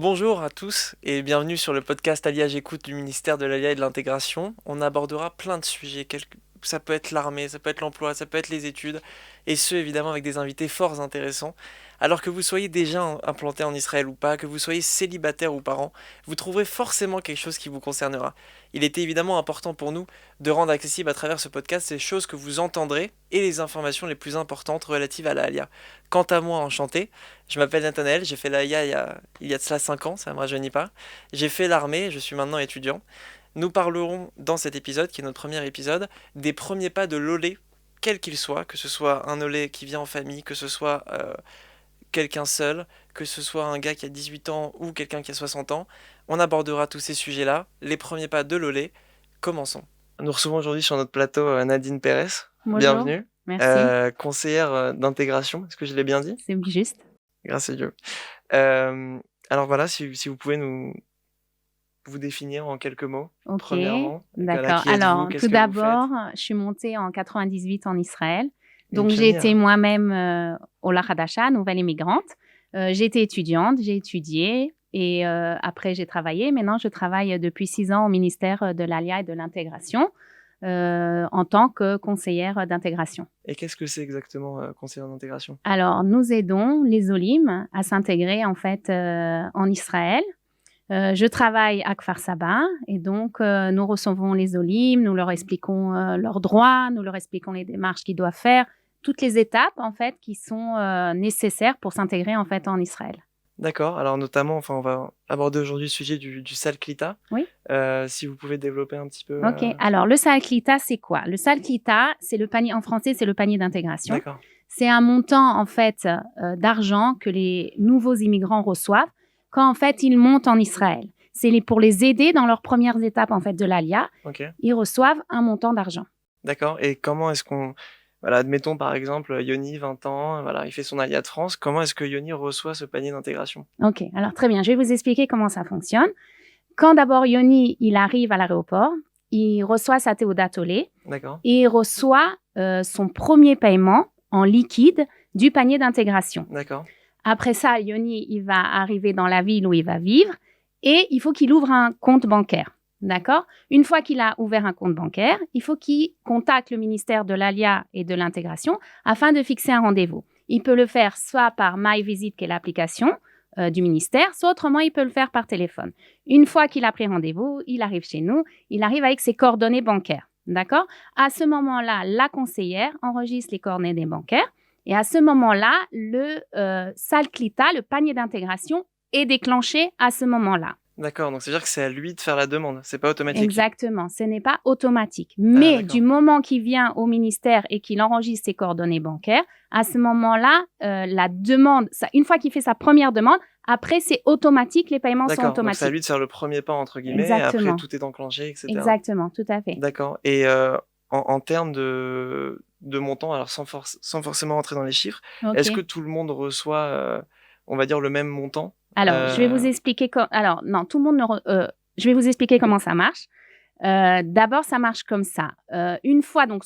Bonjour à tous et bienvenue sur le podcast Alliage Écoute du ministère de l'Alliage et de l'Intégration. On abordera plein de sujets. Ça peut être l'armée, ça peut être l'emploi, ça peut être les études, et ce évidemment avec des invités fort intéressants. Alors que vous soyez déjà implanté en Israël ou pas, que vous soyez célibataire ou parent, vous trouverez forcément quelque chose qui vous concernera. Il était évidemment important pour nous de rendre accessible à travers ce podcast ces choses que vous entendrez et les informations les plus importantes relatives à la Alia. Quant à moi, enchanté, je m'appelle Nathanaël, j'ai fait l'AIA il y a de cela 5 ans, ça ne me rajeunit pas. J'ai fait l'armée, je suis maintenant étudiant. Nous parlerons dans cet épisode, qui est notre premier épisode, des premiers pas de l'olé, quel qu'il soit, que ce soit un olé qui vient en famille, que ce soit quelqu'un seul, que ce soit un gars qui a 18 ans ou quelqu'un qui a 60 ans. On abordera tous ces sujets-là, les premiers pas de l'olé. Commençons. Nous recevons aujourd'hui sur notre plateau Nadine Pérez. Bonjour, Bienvenue. merci, Conseillère d'intégration, est-ce que je l'ai bien dit? c'est juste. Grâce à Dieu. Euh, alors voilà, si vous pouvez vous définir en quelques mots, Ok, premièrement. Voilà, d'accord. qui êtes-vous? Alors, Qu'est-ce tout que vous faites? d'abord, je suis montée en 98 en Israël. Une Donc, j'ai été pionnière. moi-même Ola Hadasha, nouvelle immigrante. J'ai été étudiante, j'ai étudié et après, j'ai travaillé. Maintenant, je travaille depuis 6 ans au ministère de l'Alia et de l'Intégration en tant que conseillère d'intégration. Et qu'est-ce que c'est exactement, conseillère d'intégration? Alors, nous aidons les Olim à s'intégrer en fait en Israël. Je travaille à Kfar Saba et donc nous recevons les Olim, nous leur expliquons leurs droits, nous leur expliquons les démarches qu'ils doivent faire, toutes les étapes en fait qui sont nécessaires pour s'intégrer en fait en Israël. D'accord, alors notamment, enfin, on va aborder aujourd'hui le sujet du Salklita. Oui. Si vous pouvez développer un petit peu. Ok. Alors le Salklita, c'est quoi? Le Salklita, c'est le panier en français, c'est le panier d'intégration. D'accord, C'est un montant en fait d'argent que les nouveaux immigrants reçoivent quand en fait ils montent en Israël. Pour les aider dans leurs premières étapes en fait de l'ALIA. ok. Ils reçoivent un montant d'argent. D'accord, et comment est-ce qu'on... Voilà, admettons par exemple Yoni, 20 ans, voilà, il fait son Alia de France. Comment est-ce que Yoni reçoit ce panier d'intégration? Ok, alors très bien, je vais vous expliquer comment ça fonctionne. Quand d'abord Yoni, il arrive à l'aéroport, il reçoit sa Théodat Olé D'accord, et il reçoit son premier paiement en liquide du panier d'intégration. d'accord, Après ça, Yoni, il va arriver dans la ville où il va vivre et il faut qu'il ouvre un compte bancaire. D'accord? Une fois qu'il a ouvert un compte bancaire, il faut qu'il contacte le ministère de l'ALIA et de l'intégration afin de fixer un rendez-vous. Il peut le faire soit par MyVisit, qui est l'application du ministère, soit autrement, il peut le faire par téléphone. Une fois qu'il a pris rendez-vous, il arrive chez nous, il arrive avec ses coordonnées bancaires. D'accord? À ce moment-là, la conseillère enregistre les coordonnées bancaires et à ce moment-là, le Salklita, le panier d'intégration, est déclenché à ce moment-là. d'accord. Donc c'est-à-dire que c'est à lui de faire la demande, c'est pas automatique. Exactement, ce n'est pas automatique. Mais d'accord. du moment qu'il vient au ministère et qu'il enregistre ses coordonnées bancaires, à ce moment-là, la demande, une fois qu'il fait sa première demande, après c'est automatique, les paiements sont D'accord, donc c'est à automatiques. lui de faire le premier pas entre guillemets, et après Exactement, tout est enclenché, etc. exactement, tout à fait. D'accord. Et en termes de montant, alors sans forcément entrer dans les chiffres, est-ce que Ok. tout le monde reçoit, on va dire, le même montant? Alors, je vais vous expliquer. Alors, non, tout le monde ne. Je vais vous expliquer comment ça marche. D'abord, ça marche comme ça. Une fois, donc,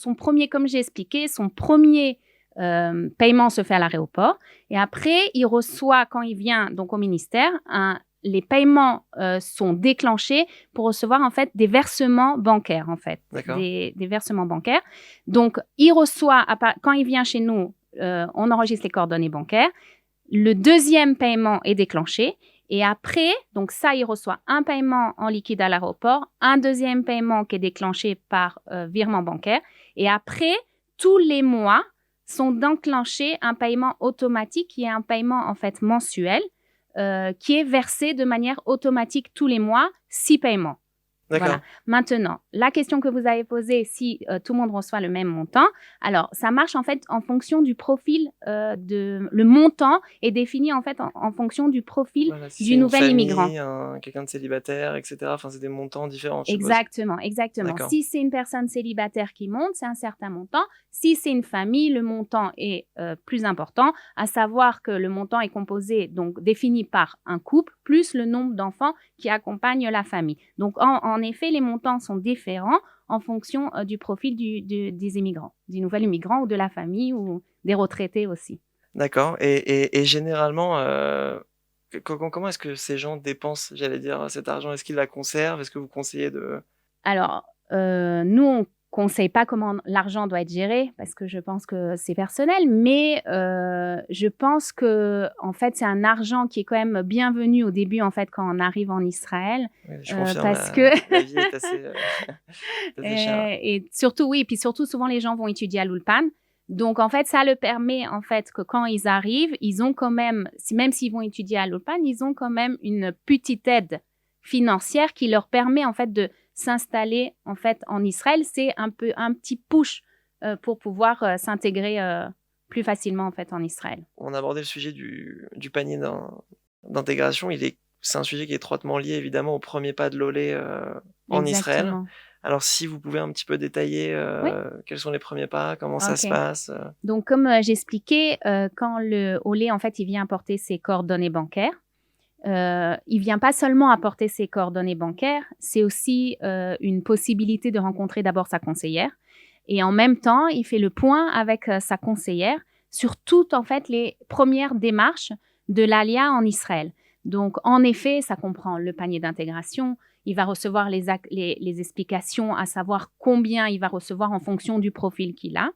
comme j'ai expliqué, son premier paiement se fait à l'aéroport. Et après, il reçoit, quand il vient donc au ministère, les paiements sont déclenchés pour recevoir en fait des versements bancaires, en fait. D'accord. Des versements bancaires. Donc, il reçoit, quand il vient chez nous, on enregistre les coordonnées bancaires. Le deuxième paiement est déclenché et après, donc ça, il reçoit un paiement en liquide à l'aéroport, un deuxième paiement qui est déclenché par virement bancaire et après, tous les mois sont déclenchés un paiement automatique qui est un paiement en fait mensuel qui est versé de manière automatique tous les mois, 6 paiements. D'accord. Voilà. Maintenant, la question que vous avez posée, si tout le monde reçoit le même montant, alors ça marche en fait en fonction du profil le montant est défini en fait en fonction du profil Voilà, si du c'est une nouvel famille, immigrant. quelqu'un de célibataire, etc. Enfin, c'est des montants différents, je suppose. Exactement, exactement. D'accord. Si c'est une personne célibataire qui monte, c'est un certain montant. Si c'est une famille, le montant est plus important, à savoir que le montant est composé, donc défini par un couple, plus le nombre d'enfants qui accompagnent la famille. Donc, en effet, les montants sont différents en fonction du profil des immigrants, du nouvel immigrant ou de la famille ou des retraités aussi. D'accord. Et généralement, Comment est-ce que ces gens dépensent, j'allais dire, cet argent? Est-ce qu'ils la conservent? Est-ce que vous conseillez de... Alors, nous, on conseille pas comment l'argent doit être géré parce que je pense que c'est personnel, mais je pense que en fait, c'est un argent qui est quand même bienvenu au début, en fait, quand on arrive en Israël, Oui, je confirme, parce que la vie est assez, assez chère. et surtout, oui, puis surtout, souvent, les gens vont étudier à l'Ulpan. Donc, en fait, ça le permet, en fait, que quand ils arrivent, ils ont quand même, même s'ils vont étudier à l'Ulpan, ils ont quand même une petite aide financière qui leur permet, en fait, de s'installer, en fait, en Israël. C'est un peu un petit push pour pouvoir s'intégrer plus facilement, en fait, en Israël. On a abordé le sujet du panier d'intégration. C'est un sujet qui est étroitement lié, évidemment, au premier pas de l'Olé en Israël. Exactement. Alors, si vous pouvez un petit peu détailler Oui. quels sont les premiers pas, comment ça se Ok. passe. Donc, comme j'expliquais, quand le Olé, en fait, il vient apporter ses coordonnées bancaires, il vient pas seulement apporter ses coordonnées bancaires, c'est aussi une possibilité de rencontrer d'abord sa conseillère. Et en même temps, il fait le point avec sa conseillère sur toutes, en fait, les premières démarches de l'ALIA en Israël. Donc, en effet, ça comprend le panier d'intégration. Il va recevoir les explications, à savoir combien il va recevoir en fonction du profil qu'il a.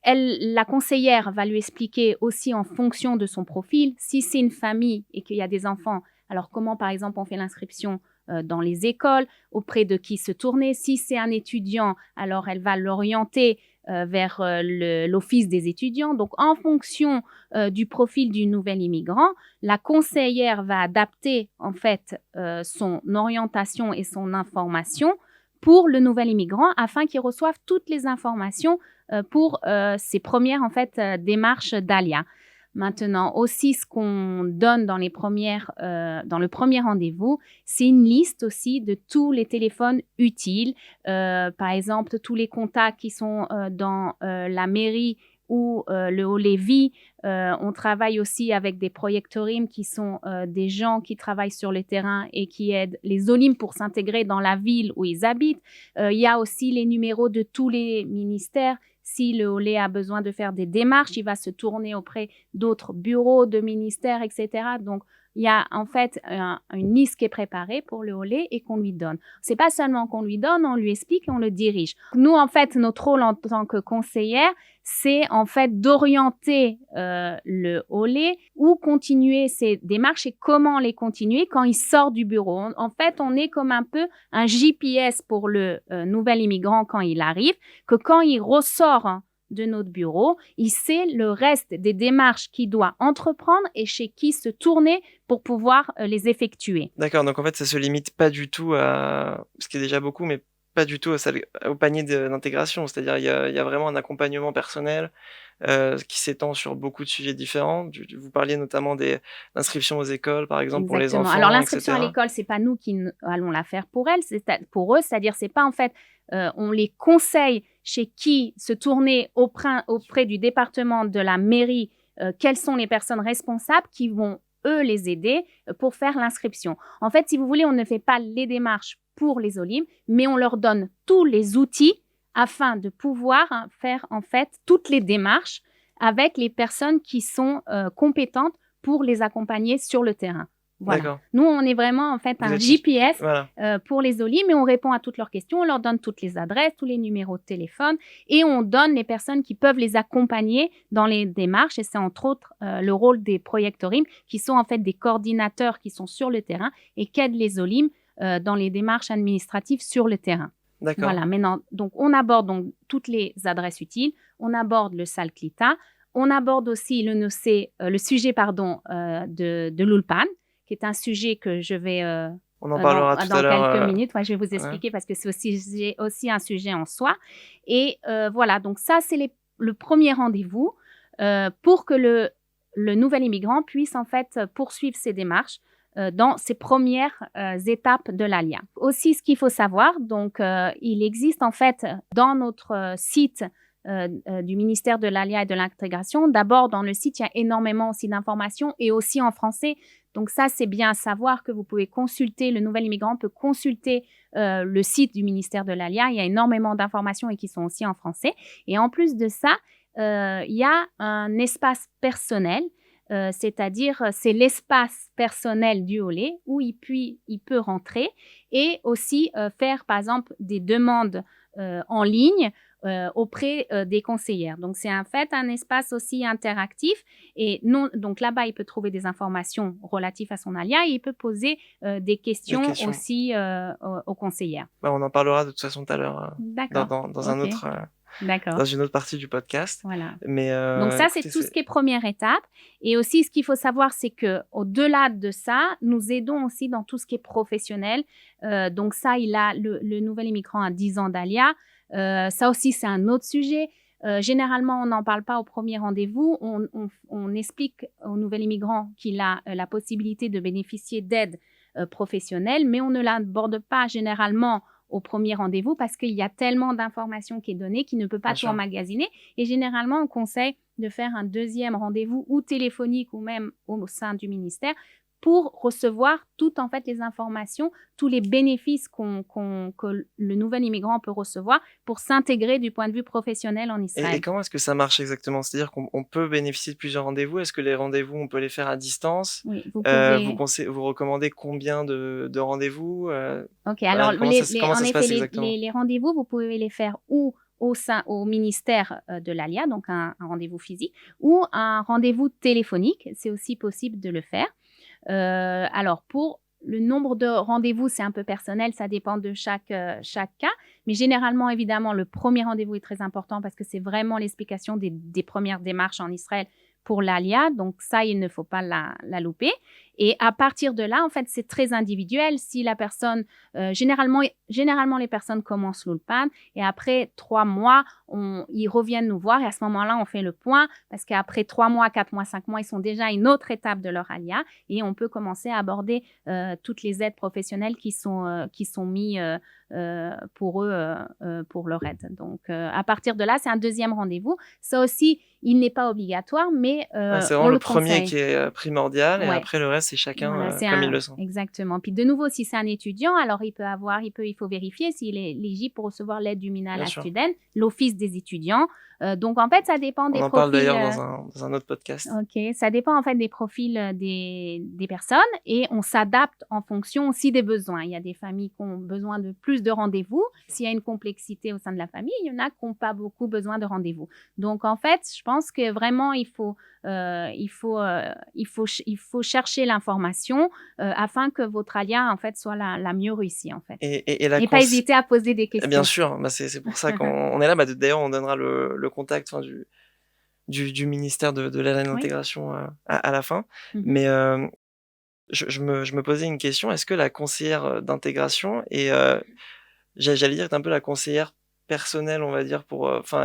La conseillère va lui expliquer aussi en fonction de son profil, si c'est une famille et qu'il y a des enfants, alors comment par exemple on fait l'inscription dans les écoles, auprès de qui se tourner. Si c'est un étudiant, alors elle va l'orienter vers l'office des étudiants. Donc en fonction du profil du nouvel immigrant, la conseillère va adapter en fait son orientation et son information pour le nouvel immigrant afin qu'il reçoive toutes les informations pour ces premières en fait démarches d'ALIA. Maintenant aussi, ce qu'on donne dans le premier rendez-vous, c'est une liste aussi de tous les téléphones utiles, par exemple tous les contacts qui sont dans la mairie ou le Haut-Lévis. On travaille aussi avec des projectorimes qui sont des gens qui travaillent sur le terrain et qui aident les Olim pour s'intégrer dans la ville où ils habitent. Il y a aussi les numéros de tous les ministères. Si le Olé a besoin de faire des démarches, il va se tourner auprès d'autres bureaux, de ministères, etc. Donc, il y a en fait une liste qui est préparée pour le Olé et qu'on lui donne. C'est pas seulement qu'on lui donne, on lui explique et on le dirige. Nous, en fait, notre rôle en tant que conseillère, c'est en fait d'orienter le Olé où continuer ses démarches et comment les continuer quand il sort du bureau. En fait, on est comme un peu un GPS pour le nouvel immigrant quand il arrive, que quand il ressort de notre bureau, il sait le reste des démarches qu'il doit entreprendre et chez qui se tourner pour pouvoir les effectuer. D'accord, donc en fait, ça se limite pas du tout à, ce qui est déjà beaucoup, mais pas du tout au panier d'intégration. C'est-à-dire, il y a vraiment un accompagnement personnel qui s'étend sur beaucoup de sujets différents. Vous parliez notamment l'inscription aux écoles, par exemple, pour les Exactement. Alors, enfants, l'inscription à etc. l'école, c'est pas nous qui allons la faire pour elles, pour eux, c'est-à-dire c'est pas en fait, on les conseille chez qui se tourner auprès du département de la mairie, quelles sont les personnes responsables qui vont eux les aider pour faire l'inscription. En fait, si vous voulez, on ne fait pas les démarches pour les Olim, mais on leur donne tous les outils afin de pouvoir faire en fait toutes les démarches avec les personnes qui sont compétentes pour les accompagner sur le terrain. Voilà. D'accord. Nous, on est vraiment en fait Vous un êtes- GPS Voilà. pour les Olim, mais on répond à toutes leurs questions, on leur donne toutes les adresses, tous les numéros de téléphone et on donne les personnes qui peuvent les accompagner dans les démarches. Et c'est entre autres le rôle des projectorimes qui sont en fait des coordinateurs qui sont sur le terrain et qui aident les Olim dans les démarches administratives sur le terrain. D'accord. Voilà, maintenant, donc on aborde donc toutes les adresses utiles, on aborde le Salklita, on aborde aussi le sujet de l'Ulpan, qui est un sujet que je vais On en parlera tout à l'heure. dans quelques minutes. Ouais, je vais vous expliquer parce que c'est aussi un sujet en soi. Et voilà, donc ça, c'est le premier rendez-vous pour que le nouvel immigrant puisse en fait poursuivre ses démarches dans ces premières étapes de l'ALIA. Aussi, ce qu'il faut savoir, donc il existe en fait dans notre site du ministère de l'ALIA et de l'intégration. D'abord, dans le site, il y a énormément aussi d'informations et aussi en français. Donc ça, c'est bien à savoir que vous pouvez consulter, le nouvel immigrant peut consulter le site du ministère de l'ALIA. Il y a énormément d'informations et qui sont aussi en français. Et en plus de ça, il y a un espace personnel c'est-à-dire c'est l'espace personnel du Olé où il peut rentrer et aussi faire par exemple des demandes en ligne auprès des conseillères. Donc c'est en fait un espace aussi interactif et non, donc là-bas il peut trouver des informations relatives à son alia et il peut poser des questions aussi aux conseillères. Bah, on en parlera de toute façon tout à l'heure dans un autre dans une autre partie du podcast. Voilà. Mais donc ça, c'est tout ce qui est première étape. Et aussi, ce qu'il faut savoir, c'est que au-delà de ça, nous aidons aussi dans tout ce qui est professionnel. Donc ça, le nouvel immigrant a 10 ans d'ALIA. Ça aussi, c'est un autre sujet. Généralement, on n'en parle pas au premier rendez-vous. On explique au nouvel immigrant qu'il a la possibilité de bénéficier d'aide professionnelle, mais on ne l'aborde pas généralement au premier rendez-vous parce qu'il y a tellement d'informations qui est donnée qu'il ne peut pas tout emmagasiner. Et généralement, on conseille de faire un deuxième rendez-vous ou téléphonique ou même au sein du ministère pour recevoir toutes en fait les informations, tous les bénéfices que le nouvel immigrant peut recevoir pour s'intégrer du point de vue professionnel en Israël. Et comment est-ce que ça marche exactement? C'est-à-dire qu'on peut bénéficier de plusieurs rendez-vous? Est-ce que les rendez-vous, on peut les faire à distance? Oui, vous pouvez... vous recommandez combien de rendez-vous? Ok, alors comment ça se passe exactement? Les rendez-vous, vous pouvez les faire ou au ministère de l'ALIA, donc un rendez-vous physique, ou un rendez-vous téléphonique. C'est aussi possible de le faire. Alors, pour le nombre de rendez-vous, c'est un peu personnel, ça dépend de chaque cas. Mais généralement, évidemment, le premier rendez-vous est très important parce que c'est vraiment l'explication des premières démarches en Israël pour l'ALIA. Donc ça, il ne faut pas la louper. Et à partir de là, en fait, c'est très individuel. Si la personne, généralement, les personnes commencent l'Ulpan et après 3 mois, ils reviennent nous voir et à ce moment-là, on fait le point parce qu'après 3 mois, 4 mois, 5 mois, ils sont déjà à une autre étape de leur alia et on peut commencer à aborder toutes les aides professionnelles qui sont mises pour eux, pour leur aide. Donc, à partir de là, c'est un deuxième rendez-vous. Ça aussi, il n'est pas obligatoire, mais c'est vraiment le premier qui est primordial et après le reste, c'est chacun comme il le sent. Exactement. Puis de nouveau, si c'est un étudiant, alors il faut vérifier s'il est éligible pour recevoir l'aide du Minal HaStudent, l'office des étudiants. Donc en fait, ça dépend des profils. On en parle d'ailleurs dans un autre podcast. Ok, ça dépend en fait des profils des personnes et on s'adapte en fonction aussi des besoins. Il y a des familles qui ont besoin de plus de rendez-vous. S'il y a une complexité au sein de la famille, il y en a qui n'ont pas beaucoup besoin de rendez-vous. Donc en fait, je pense que vraiment il faut chercher l'information afin que votre alia en fait soit la mieux réussie en fait. Et pas hésiter à poser des questions. Bien sûr, c'est pour ça qu'on est là. D'ailleurs, on donnera le contact du ministère de l'intégration à la fin. Mais je me posais une question. Est-ce que la conseillère d'intégration est, j'allais dire, un peu la conseillère personnelle, on va dire,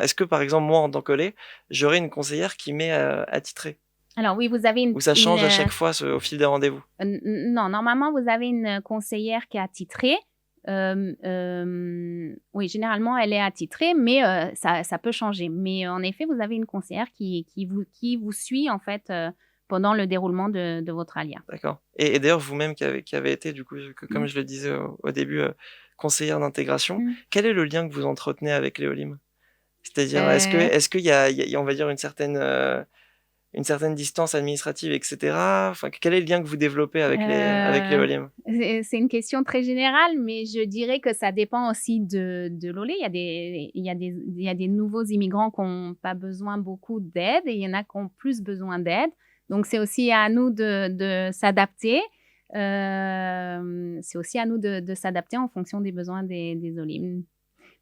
est-ce que par exemple moi en tant que lait, j'aurais une conseillère qui m'est attitrée? Alors oui, vous avez ou ça change à chaque fois au fil des rendez-vous? Non, normalement vous avez une conseillère qui est attitrée. Oui, généralement elle est attitrée, mais ça peut changer. Mais en effet, vous avez une conseillère qui vous suit en fait pendant le déroulement de votre alia. D'accord. Et d'ailleurs, vous-même qui avez été, du coup, comme je le disais au début, conseillère d'intégration, quel est le lien que vous entretenez avec les Olim? C'est-à-dire, est-ce qu'il y a, on va dire, une certaine distance administrative, etc. Enfin, quel est le lien que vous développez avec les Olim? C'est une question très générale, mais je dirais que ça dépend aussi de l'Olé. Il y a des nouveaux immigrants qui n'ont pas besoin beaucoup d'aide et il y en a qui ont plus besoin d'aide. Donc, c'est aussi à nous de s'adapter. C'est aussi à nous de s'adapter en fonction des besoins des Olim.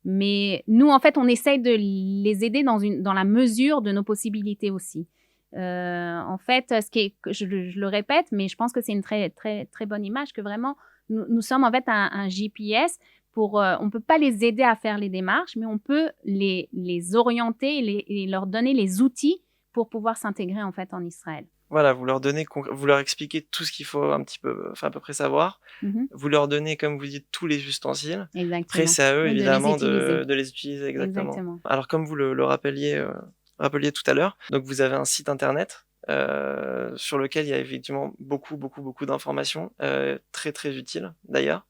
Mais nous, en fait, on essaye de les aider dans la mesure de nos possibilités aussi. En fait, je le répète, mais je pense que c'est une très, très, très bonne image que vraiment, nous sommes en fait un GPS on ne peut pas les aider à faire les démarches, mais on peut les orienter et leur donner les outils pour pouvoir s'intégrer en fait en Israël. Voilà, vous leur expliquez tout ce qu'il faut un petit peu, à peu près savoir. Vous leur donnez, comme vous dites, tous les ustensiles. Exactement. Après, c'est à eux, évidemment, de les utiliser exactement. Alors, comme vous le rappeliez tout à l'heure, donc vous avez un site internet sur lequel il y a effectivement beaucoup d'informations, très très utiles d'ailleurs.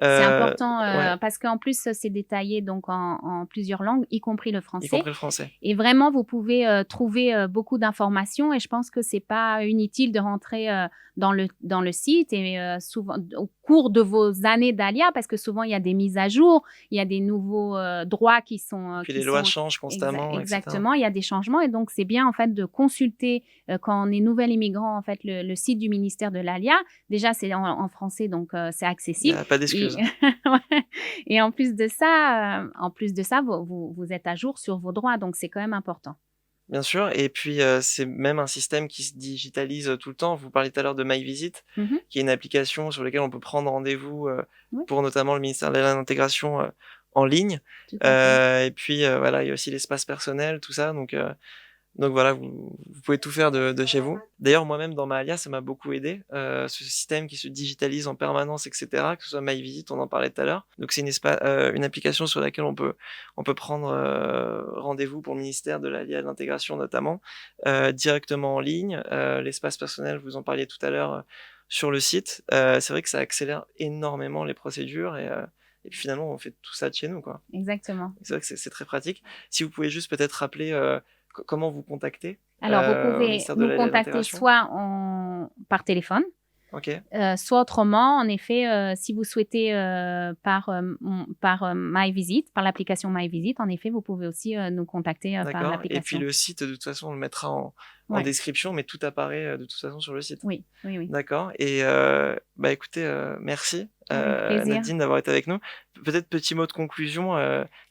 C'est Euh, important ouais, parce qu'en plus, c'est détaillé donc en plusieurs langues, y compris le y français. compris le français. Et vraiment, vous pouvez trouver beaucoup d'informations et je pense que c'est pas inutile de rentrer dans le site et souvent au cours de vos années d'ALIA parce que souvent il y a des mises à jour, il y a des nouveaux droits Puis les lois changent constamment, etc. exactement, il y a des changements et donc c'est bien en fait de consulter quand on est nouvel immigrant en fait le site du ministère de l'ALIA. Déjà c'est en français donc c'est Il n'y accessible a pas et, d'excuses. ouais. Et en plus de ça, vous êtes à jour sur vos droits, donc c'est quand même important. Bien sûr, et puis c'est même un système qui se digitalise tout le temps. Vous parliez tout à l'heure de MyVisit, Mhm. qui est une application sur laquelle on peut prendre rendez-vous Oui, pour notamment le ministère de l'Intégration en ligne. tout à fait. Et puis voilà, il y a aussi l'espace personnel, tout ça. Donc voilà, vous pouvez tout faire de chez vous. D'ailleurs, moi-même, dans ma Alia, ça m'a beaucoup aidé. Ce système qui se digitalise en permanence, etc. Que ce soit MyVisit, on en parlait tout à l'heure. Donc c'est une application sur laquelle on peut prendre rendez-vous pour le ministère de l'Alia et de l'Intégration notamment, directement en ligne. L'espace personnel, vous en parliez tout à l'heure sur le site. C'est vrai que ça accélère énormément les procédures et puis finalement, on fait tout ça de chez nous, quoi. Exactement. C'est vrai que c'est très pratique. Si vous pouvez juste peut-être rappeler comment vous contacter Alors, vous au pouvez ministère de nous contacter l'Intégration. soit par téléphone, Ok, soit autrement, en effet, si vous souhaitez par MyVisit, par l'application MyVisit, en effet, vous pouvez aussi nous contacter par d'accord. Et puis l'application. le site, de toute façon, on le mettra en Ouais. description, mais tout apparaît de toute façon sur le site. Oui, oui, oui. D'accord. Et bah écoutez, merci Avec plaisir. Nadine d'avoir été avec nous. Peut-être petit mot de conclusion.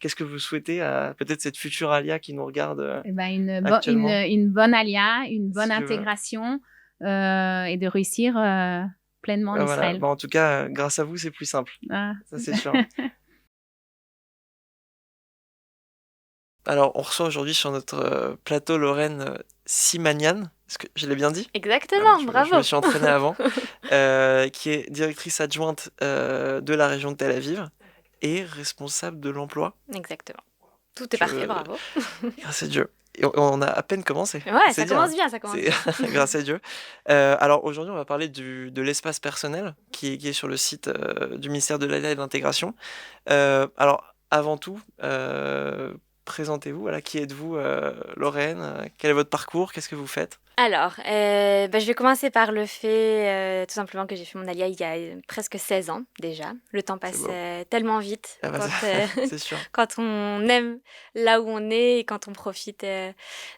Qu'est-ce que vous souhaitez à peut-être cette future Alia qui nous regarde Eh ben, actuellement, une bonne alia, une bonne si Dieu veut. intégration et de réussir pleinement en Bah, voilà. Israël. Bah, en tout cas, grâce à vous, c'est plus simple. Ah. Ça, c'est sûr. Alors, on reçoit aujourd'hui sur notre plateau Lorraine Simanian, est-ce que je l'ai bien dit? Voilà, Exactement, je me bravo. suis entraîné avant, qui est directrice adjointe de la région de Tel Aviv et responsable de l'emploi. Exactement. Tout est parfait, Je... bravo. Grâce à Dieu. Et on a à peine commencé, Ouais, c'est ça dire, commence hein. bien, ça commence C'est bien. grâce à Dieu. Alors aujourd'hui, on va parler de l'espace personnel qui est sur le site du ministère de l'Aide et de l'Intégration. Alors avant tout, présentez-vous. Voilà, qui êtes-vous, Lorraine? Quel est votre parcours? Qu'est-ce que vous faites? Alors, je vais commencer par le fait, tout simplement, que j'ai fait mon alia il y a presque 16 ans déjà. Le temps C'est passe beau. tellement vite Ah bah, quand, c'est sûr. quand on aime là où on est et quand on profite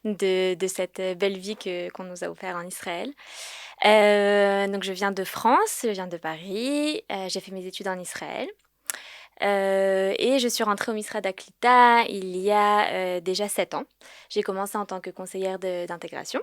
de cette belle vie qu'on nous a offert en Israël. Donc, je viens de France, je viens de Paris, j'ai fait mes études en Israël. Et je suis rentrée au Misra d'Aklita il y a déjà 7 ans. J'ai commencé en tant que conseillère d'intégration.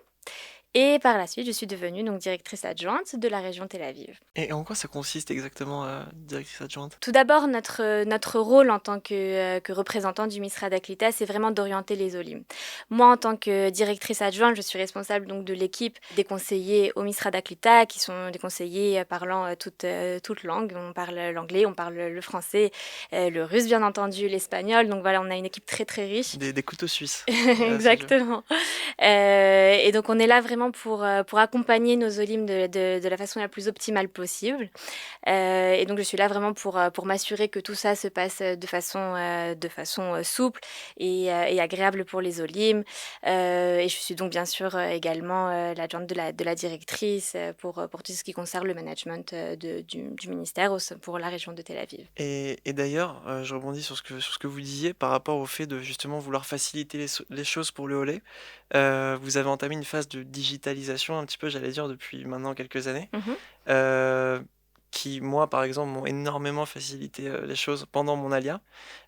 Et par la suite, je suis devenue donc directrice adjointe de la région Tel Aviv. Et en quoi ça consiste exactement, directrice adjointe? Tout d'abord, notre rôle en tant que représentant du Misra d'Aklita, c'est vraiment d'orienter les Olim. Moi, en tant que directrice adjointe, je suis responsable donc de l'équipe des conseillers au Misra d'Aklita, qui sont des conseillers parlant toutes langues. On parle l'anglais, on parle le français, le russe bien entendu, l'espagnol. Donc voilà, on a une équipe très très riche. Des couteaux suisses. Grâce à Dieu. Exactement. Et donc on est là vraiment pour accompagner nos Olim de la façon la plus optimale possible. Et donc je suis là vraiment pour m'assurer que tout ça se passe de façon souple et agréable pour les Olim. Et je suis donc bien sûr également l'adjointe de la directrice pour tout ce qui concerne le management du ministère pour la région de Tel Aviv. Et d'ailleurs, je rebondis sur ce que vous disiez par rapport au fait de justement vouloir faciliter les choses pour le Olé. Vous avez entamé une phase de digitalisation un petit peu, j'allais dire, depuis maintenant quelques années, Mhm. euh, qui, moi, par exemple, m'ont énormément facilité les choses pendant mon alia.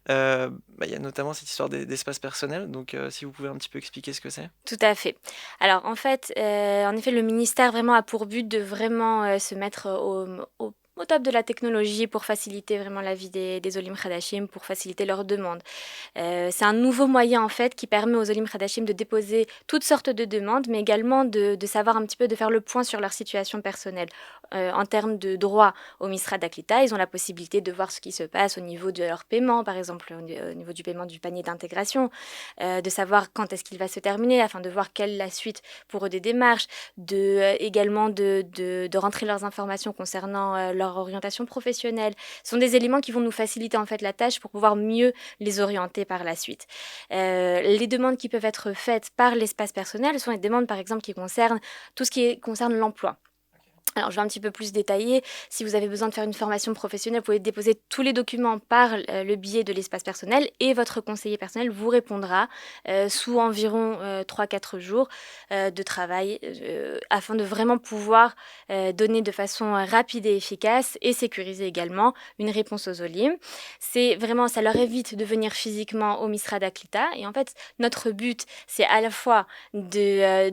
Bah, il y a notamment cette histoire d'espace personnel, donc si vous pouvez un petit peu expliquer ce que c'est. Tout à fait. Alors en fait, le ministère vraiment a pour but de vraiment se mettre au top de la technologie pour faciliter vraiment la vie des Olim Khadashim, pour faciliter leurs demandes. C'est un nouveau moyen en fait qui permet aux Olim Khadashim de déposer toutes sortes de demandes, mais également de savoir un petit peu, de faire le point sur leur situation personnelle. En termes de droit au Misra d'Aklita, ils ont la possibilité de voir ce qui se passe au niveau de leur paiement, par exemple au niveau du paiement du panier d'intégration, de savoir quand est-ce qu'il va se terminer, afin de voir quelle est la suite pour eux des démarches, également de rentrer leurs informations concernant leur orientation professionnelle. Ce sont des éléments qui vont nous faciliter en fait la tâche pour pouvoir mieux les orienter par la suite. Les demandes qui peuvent être faites par l'espace personnel sont les demandes par exemple qui concernent tout ce qui concerne l'emploi. Alors, je vais un petit peu plus détailler. Si vous avez besoin de faire une formation professionnelle, vous pouvez déposer tous les documents par le biais de l'espace personnel et votre conseiller personnel vous répondra sous environ 3-4 jours de travail afin de vraiment pouvoir donner de façon rapide et efficace et sécuriser également une réponse aux Olim. C'est vraiment, ça leur évite de venir physiquement au Misrad Aklita. Et en fait, notre but, c'est à la fois de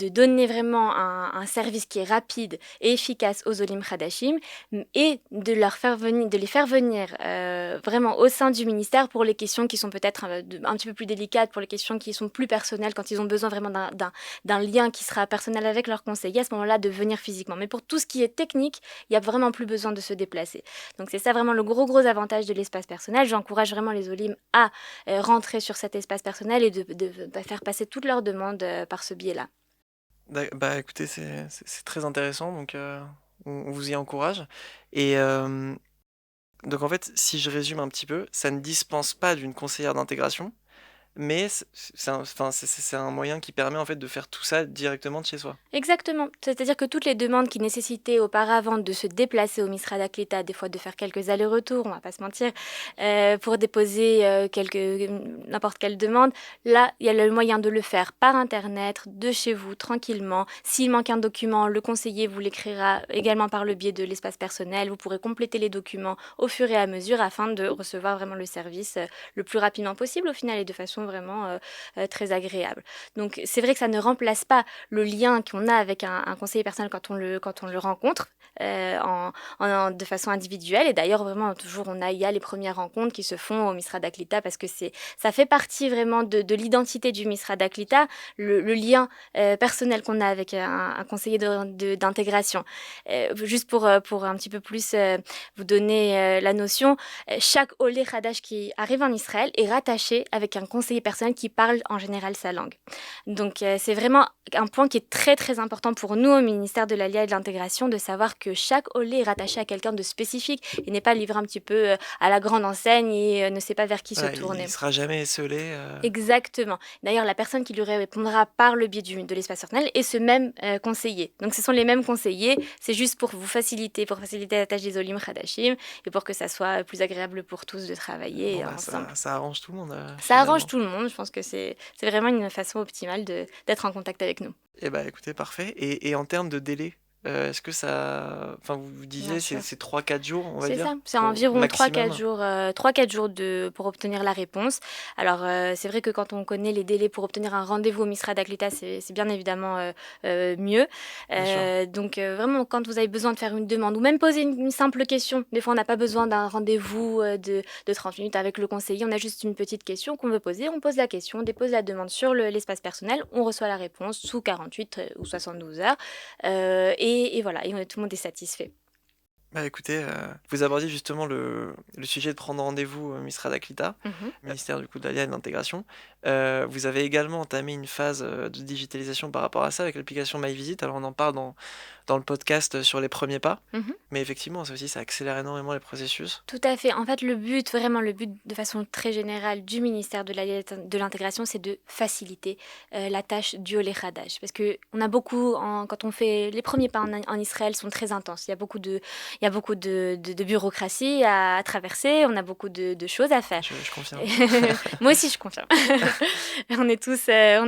donner vraiment un service qui est rapide et efficace aux Olim Khadashim et de les faire venir vraiment au sein du ministère pour les questions qui sont peut-être un petit peu plus délicates, pour les questions qui sont plus personnelles, quand ils ont besoin vraiment d'un lien qui sera personnel avec leur conseiller, à ce moment-là, de venir physiquement. Mais pour tout ce qui est technique, il n'y a vraiment plus besoin de se déplacer. Donc c'est ça vraiment le gros avantage de l'espace personnel. J'encourage vraiment les Olim à rentrer sur cet espace personnel et de faire passer toutes leurs demandes par ce biais-là. Bah écoutez, c'est très intéressant, donc on vous y encourage. Et donc en fait, si je résume un petit peu, ça ne dispense pas d'une conseillère d'intégration, mais c'est un moyen qui permet en fait de faire tout ça directement de chez soi. Exactement. C'est-à-dire que toutes les demandes qui nécessitaient auparavant de se déplacer au Misrad Aklita, des fois de faire quelques allers-retours, on va pas se mentir, pour déposer n'importe quelle demande, là, il y a le moyen de le faire par Internet, de chez vous, tranquillement. S'il manque un document, le conseiller vous l'écrira également par le biais de l'espace personnel. Vous pourrez compléter les documents au fur et à mesure afin de recevoir vraiment le service le plus rapidement possible au final et de façon vraiment très agréable. Donc c'est vrai que ça ne remplace pas le lien qu'on a avec un conseiller personnel quand on le rencontre de façon individuelle. Et d'ailleurs vraiment toujours il y a les premières rencontres qui se font au Misrad Aklita parce que ça fait partie vraiment de l'identité du Misrad Aklita, le lien personnel qu'on a avec un conseiller d'intégration. Juste pour un petit peu plus vous donner la notion, chaque Olé Khadash qui arrive en Israël est rattaché avec un conseiller personnel qui parle en général sa langue. Donc c'est vraiment un point qui est très très important pour nous au ministère de l'Alia et de l'Intégration, de savoir que chaque Olé est rattaché à quelqu'un de spécifique et n'est pas livré un petit peu à la grande enseigne et ne sait pas vers qui se tourner. Il ne sera jamais esselé. Exactement. D'ailleurs, la personne qui lui répondra par le biais de l'espace personnel est ce même conseiller. Donc ce sont les mêmes conseillers, c'est juste pour faciliter la tâche des Olim Khadashim et pour que ça soit plus agréable pour tous de travailler ensemble. Ça arrange tout le monde. Ça arrange tout le monde, je pense que c'est vraiment une façon optimale d'être en contact avec nous. Eh bah écoutez, parfait. Et en termes de délai, est-ce que ça... Enfin, vous disiez, c'est 3-4 jours, on va dire? C'est ça, c'est environ maximum. 3-4 jours pour obtenir la réponse. Alors, c'est vrai que quand on connaît les délais pour obtenir un rendez-vous au Misrad Aklita, c'est bien évidemment mieux. Donc, vraiment, quand vous avez besoin de faire une demande ou même poser une simple question, des fois, on n'a pas besoin d'un rendez-vous de 30 minutes avec le conseiller, on a juste une petite question qu'on veut poser, on pose la question, on dépose la demande sur l'espace personnel, on reçoit la réponse sous 48 ou 72 heures. Et voilà, et tout le monde est satisfait. Bah écoutez, vous abordiez justement le sujet de prendre rendez-vous au Misrad Aklita, ministère du coup de l'Allia et de l'Intégration. Vous avez également entamé une phase de digitalisation par rapport à ça avec l'application MyVisit. Alors on en parle dans le podcast sur les premiers pas, mais effectivement ça aussi ça accélère énormément les processus. Tout à fait. En fait, le but de façon très générale du ministère de l'Allia et de l'Intégration, c'est de faciliter la tâche du Olé Khadash. Parce que on a beaucoup, quand on fait les premiers pas en Israël, sont très intenses. Il y a beaucoup de bureaucratie à traverser, on a beaucoup de choses à faire. Je confirme. Moi aussi, je confirme. On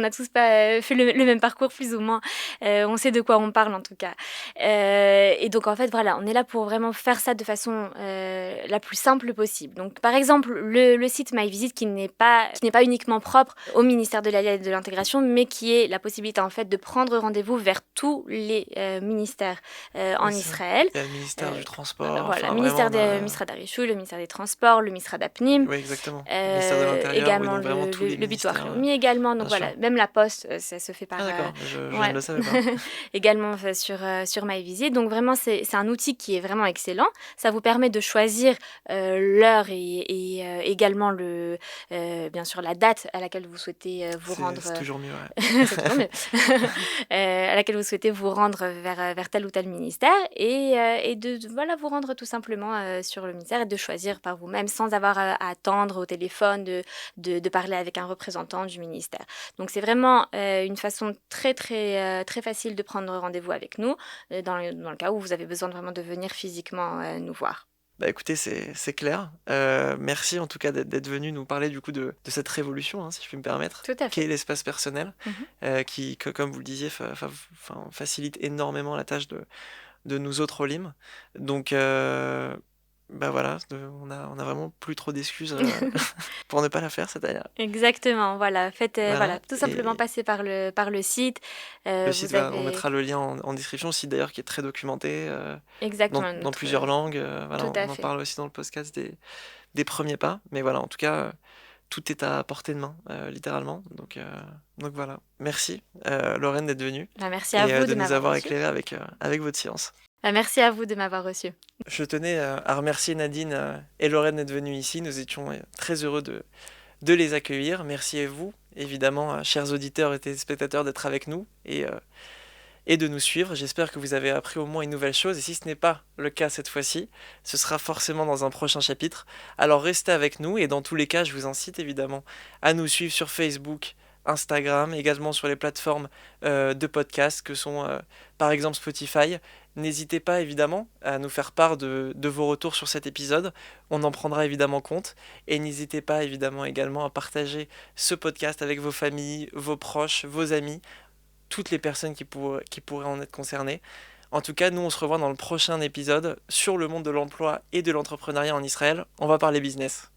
a tous pas fait le même parcours, plus ou moins. On sait de quoi on parle, en tout cas. Et donc, en fait, voilà, on est là pour vraiment faire ça de façon la plus simple possible. Donc, par exemple, le site MyVisit, qui n'est pas uniquement propre au ministère de l'Allia et de l'Intégration, mais qui est la possibilité, en fait, de prendre rendez-vous vers tous les ministères en Israël. Il y a le ministère du transport. Voilà, le ministère des Misrad Arishou, le ministère des Transports, le ministère d'Apnim. Oui, exactement. Le ministère de l'Intérieur, également oui, donc le Bitoire Leumi également. Donc voilà, même la Poste, ça se fait par... Ah d'accord, je ne le savais pas. également sur MyVisit. Donc vraiment, c'est un outil qui est vraiment excellent. Ça vous permet de choisir l'heure et également bien sûr la date à laquelle vous souhaitez vous rendre. C'est toujours mieux, ouais. C'est toujours mieux. À laquelle vous souhaitez vous rendre vers tel ou tel ministère et voilà, vous rendre tout simplement sur le ministère et de choisir par vous-même sans avoir à attendre au téléphone, de parler avec un représentant du ministère. Donc c'est vraiment une façon très très très facile de prendre rendez-vous avec nous dans le cas où vous avez besoin vraiment de venir physiquement nous voir. Bah écoutez, c'est clair. Merci en tout cas d'être venu nous parler du coup de cette révolution, hein, si je puis me permettre, Tout à qu'est fait. l'espace personnel, qui, comme vous le disiez, facilite énormément la tâche de nous autres Olim. Donc, bah voilà, on a vraiment plus trop d'excuses pour ne pas la faire, cette année. Exactement, voilà. Faites, Voilà. voilà, tout simplement Et passer par le site. le site, Vous on avez mettra le lien en description, site d'ailleurs qui est très documenté, exactement dans plusieurs langues. Voilà, tout à on en fait. parle aussi dans le podcast des premiers pas. Mais voilà, en tout cas, tout est à portée de main, littéralement. Donc voilà. Merci, Lorraine, d'être venue Bah, merci à vous de de nous m'avoir avoir reçu. éclairé avec votre science. Bah, merci à vous de m'avoir reçu. Je tenais à remercier Nadine et Lorraine d'être venues ici. Nous étions très heureux de les accueillir. Merci à vous, évidemment, chers auditeurs et téléspectateurs, d'être avec nous et de nous suivre. J'espère que vous avez appris au moins une nouvelle chose. Et si ce n'est pas le cas cette fois-ci, ce sera forcément dans un prochain chapitre. Alors restez avec nous. Et dans tous les cas, je vous incite évidemment à nous suivre sur Facebook, Instagram, également sur les plateformes de podcasts que sont par exemple Spotify. N'hésitez pas évidemment à nous faire part de vos retours sur cet épisode. On en prendra évidemment compte. Et n'hésitez pas évidemment également à partager ce podcast avec vos familles, vos proches, vos amis, toutes les personnes qui pourraient en être concernées. En tout cas, nous on se revoit dans le prochain épisode sur le monde de l'emploi et de l'entrepreneuriat en Israël. On va parler business.